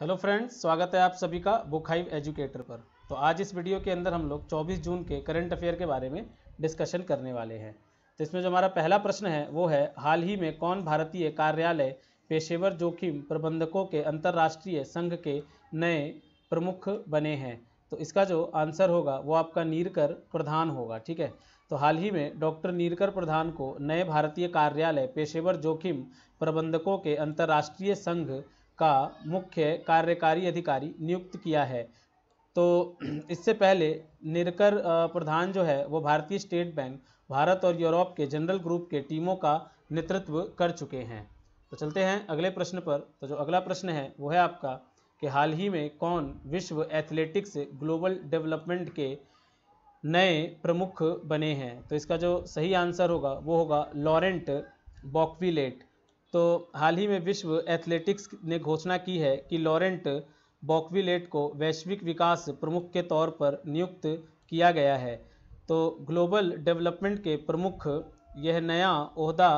Hello friends, स्वागत है आप सभी का बुक हाइव एजुकेटर पर। तो आज इस वीडियो के अंदर हम लोग 24 जून के करंट अफेयर के बारे में डिस्कशन करने वाले हैं। तो इसमें जो हमारा पहला प्रश्न है वो है, हाल ही में कौन भारतीय कार्यालय पेशेवर जोखिम प्रबंधकों के अंतर्राष्ट्रीय संघ के नए प्रमुख बने हैं। तो इसका जो आंसर होगा वो आपका नीरकर प्रधान होगा। ठीक है, तो हाल ही में डॉक्टर नीरकर प्रधान को नए भारतीय कार्यालय पेशेवर जोखिम प्रबंधकों के अंतर्राष्ट्रीय संघ का मुख्य कार्यकारी अधिकारी नियुक्त किया है। तो इससे पहले निरकर प्रधान जो है वो भारतीय स्टेट बैंक, भारत और यूरोप के जनरल ग्रुप के टीमों का नेतृत्व कर चुके हैं। तो चलते हैं अगले प्रश्न पर। तो जो अगला प्रश्न है वो है आपका कि हाल ही में कौन विश्व एथलेटिक्स ग्लोबल डेवलपमेंट के नए प्रमुख बने हैं। तो इसका जो सही आंसर होगा वो होगा लॉरेंट बॉकविलेट। तो हाल ही में विश्व एथलेटिक्स ने घोषणा की है कि लॉरेंट बॉकविलेट को वैश्विक विकास प्रमुख के तौर पर नियुक्त किया गया है। तो ग्लोबल डेवलपमेंट के प्रमुख यह नया ओहदा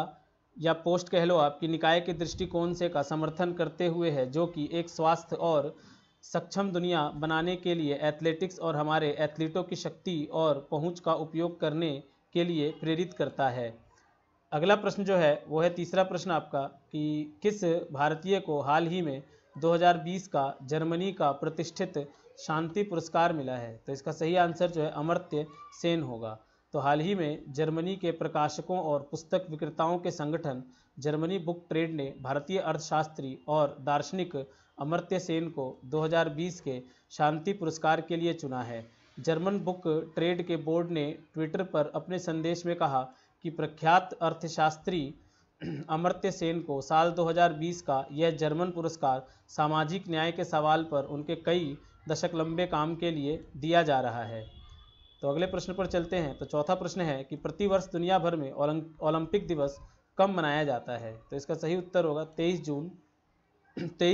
या पोस्ट कह लो आपकी निकाय के दृष्टिकोण से का समर्थन करते हुए है, जो कि एक स्वास्थ्य और सक्षम दुनिया बनाने के लिए एथलेटिक्स और हमारे एथलीटों की शक्ति और पहुंच का उपयोग करने के लिए प्रेरित करता है। अगला प्रश्न जो है वो है तीसरा प्रश्न आपका कि किस भारतीय को हाल ही में 2020 का जर्मनी का प्रतिष्ठित शांति पुरस्कार मिला है। तो इसका सही आंसर जो है अमर्त्य सेन होगा। तो हाल ही में जर्मनी के प्रकाशकों और पुस्तक विक्रेताओं के संगठन जर्मनी बुक ट्रेड ने भारतीय अर्थशास्त्री और दार्शनिक अमर्त्य सेन को 2020 के शांति पुरस्कार के लिए चुना है। जर्मन बुक ट्रेड के बोर्ड ने ट्विटर पर अपने संदेश में कहा कि प्रख्यात अर्थशास्त्री अमर्त्य सेन को साल 2020 का यह जर्मन पुरस्कार सामाजिक न्याय के सवाल पर उनके कई दशक लंबे काम के लिए दिया जा रहा है। तो अगले प्रश्न पर चलते हैं। तो चौथा प्रश्न है कि प्रतिवर्ष दुनिया भर में ओलंपिक दिवस कब मनाया जाता है। तो इसका सही उत्तर होगा 23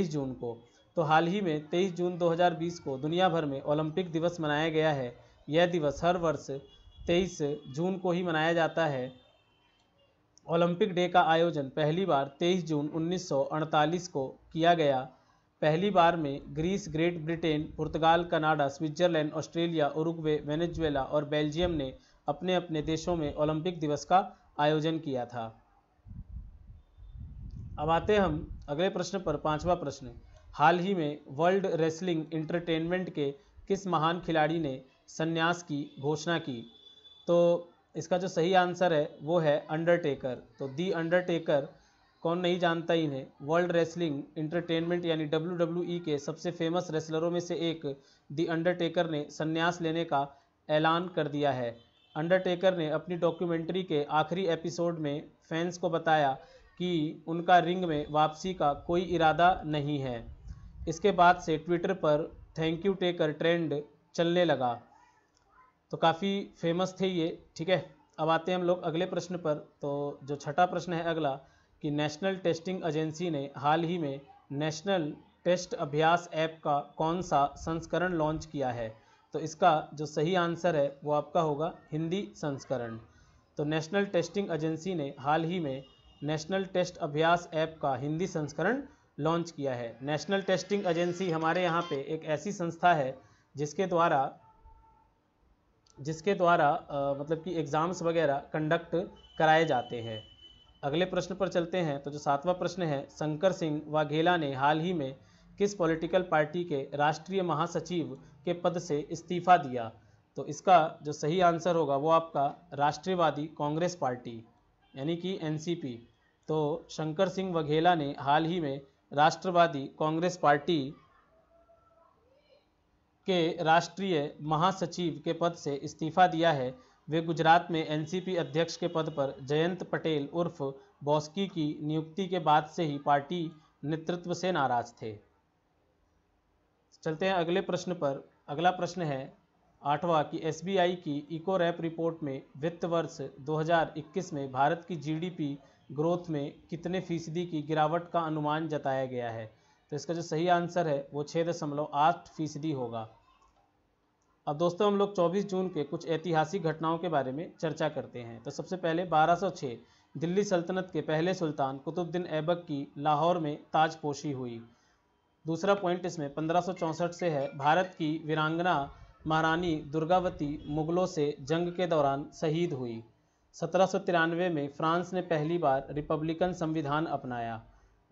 जून को। तो हाल ही में 23 जून 2020 को दुनिया भर में ओलंपिक दिवस मनाया गया है। यह दिवस हर वर्ष 23 जून को ही मनाया जाता है। ओलंपिक डे का आयोजन पहली बार 23 जून 1948 को किया गया। पहली बार में ग्रीस, ग्रेट ब्रिटेन, पुर्तगाल, Canada, Switzerland, Australia, Uruguay, Venezuela और बेल्जियम ने अपने अपने देशों में ओलंपिक दिवस का आयोजन किया था। अब आते हैं हम अगले प्रश्न पर। पांचवा प्रश्न, हाल ही में वर्ल्ड रेसलिंग एंटरटेनमेंट के किस महान खिलाड़ी ने संन्यास की घोषणा की। तो इसका जो सही आंसर है वो है अंडरटेकर। तो दी अंडरटेकर, कौन नहीं जानता इन्हें। वर्ल्ड रेसलिंग एंटरटेनमेंट यानी WWE के सबसे फेमस रेसलरों में से एक दी अंडरटेकर ने संन्यास लेने का ऐलान कर दिया है। अंडरटेकर ने अपनी डॉक्यूमेंट्री के आखिरी एपिसोड में फैंस को बताया कि उनका रिंग में वापसी का कोई इरादा नहीं है। इसके बाद से ट्विटर पर थैंक यू टेकर ट्रेंड चलने लगा। तो काफ़ी फेमस थे ये। ठीक है, अब आते हैं हम लोग अगले प्रश्न पर। तो जो छठा प्रश्न है अगला कि नेशनल टेस्टिंग एजेंसी ने हाल ही में नेशनल टेस्ट अभ्यास ऐप का कौन सा संस्करण लॉन्च किया है। तो इसका जो सही आंसर है वो आपका होगा हिंदी संस्करण। तो नेशनल टेस्टिंग एजेंसी ने हाल ही में नेशनल टेस्ट अभ्यास ऐप का हिंदी संस्करण लॉन्च किया है। नेशनल टेस्टिंग एजेंसी हमारे यहाँ पे एक ऐसी संस्था है जिसके द्वारा मतलब कि एग्ज़ाम्स वगैरह कंडक्ट कराए जाते हैं। अगले प्रश्न पर चलते हैं। तो जो सातवां प्रश्न है, शंकर सिंह वाघेला ने हाल ही में किस पॉलिटिकल पार्टी के राष्ट्रीय महासचिव के पद से इस्तीफा दिया। तो इसका जो सही आंसर होगा वो आपका राष्ट्रवादी कांग्रेस पार्टी यानी कि NCP। तो शंकर सिंह वाघेला ने हाल ही में राष्ट्रवादी कांग्रेस पार्टी के राष्ट्रीय महासचिव के पद से इस्तीफा दिया है। वे गुजरात में NCP अध्यक्ष के पद पर जयंत पटेल उर्फ बॉस्की की नियुक्ति के बाद से ही पार्टी नेतृत्व से नाराज थे। चलते हैं अगले प्रश्न पर। अगला प्रश्न है आठवां कि SBI की इको रैप रिपोर्ट में वित्त वर्ष 2021 में भारत की GDP ग्रोथ में कितने फीसदी की गिरावट का अनुमान जताया गया है। तो इसका जो सही आंसर है वो 6.8% होगा। अब दोस्तों हम लोग 24 जून के कुछ ऐतिहासिक घटनाओं के बारे में चर्चा करते हैं। तो सबसे पहले 1206 दिल्ली सल्तनत के पहले सुल्तान कुतुबुद्दीन ऐबक की लाहौर में ताजपोशी हुई। दूसरा पॉइंट इसमें 1564 से है, भारत की वीरांगना महारानी दुर्गावती मुगलों से जंग के दौरान शहीद हुई। 1793 में फ्रांस ने पहली बार रिपब्लिकन संविधान अपनाया।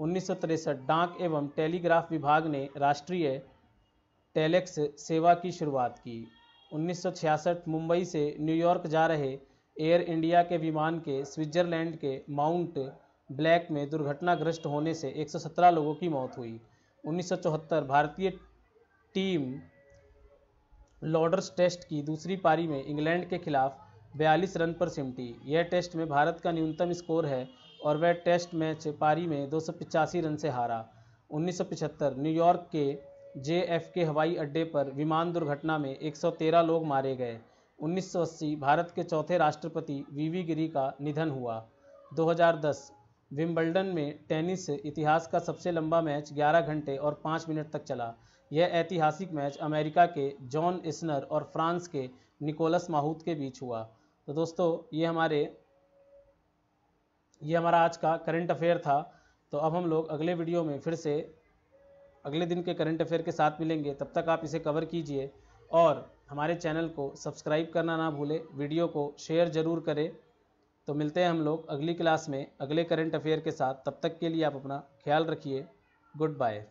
1963 डाक एवं टेलीग्राफ विभाग ने राष्ट्रीय टेलेक्स सेवा की शुरुआत की। 1966 मुंबई से न्यूयॉर्क जा रहे एयर इंडिया के विमान के स्विट्जरलैंड के माउंट ब्लैक में दुर्घटनाग्रस्त होने से 117 लोगों की मौत हुई। 1974 भारतीय टीम लॉर्ड्स टेस्ट की दूसरी पारी में इंग्लैंड के खिलाफ 42 रन पर सिमटी। यह टेस्ट में भारत का न्यूनतम स्कोर है और वह टेस्ट मैच पारी में 285 रन से हारा। 1975 न्यूयॉर्क के JFK हवाई अड्डे पर विमान दुर्घटना में 113 लोग मारे गए। 1980 भारत के चौथे राष्ट्रपति VV गिरी का निधन हुआ। 2010 विंबलडन में टेनिस इतिहास का सबसे लंबा मैच 11 घंटे और 5 मिनट तक चला। यह ऐतिहासिक मैच अमेरिका के जॉन इस्नर और फ्रांस के निकोलस माहूत के बीच हुआ। तो दोस्तों ये हमारा आज का करंट अफेयर था। तो अब हम लोग अगले वीडियो में फिर से अगले दिन के करंट अफेयर के साथ मिलेंगे। तब तक आप इसे कवर कीजिए और हमारे चैनल को सब्सक्राइब करना ना भूलें, वीडियो को शेयर ज़रूर करें। तो मिलते हैं हम लोग अगली क्लास में अगले करंट अफेयर के साथ। तब तक के लिए आप अपना ख्याल रखिए। Good bye.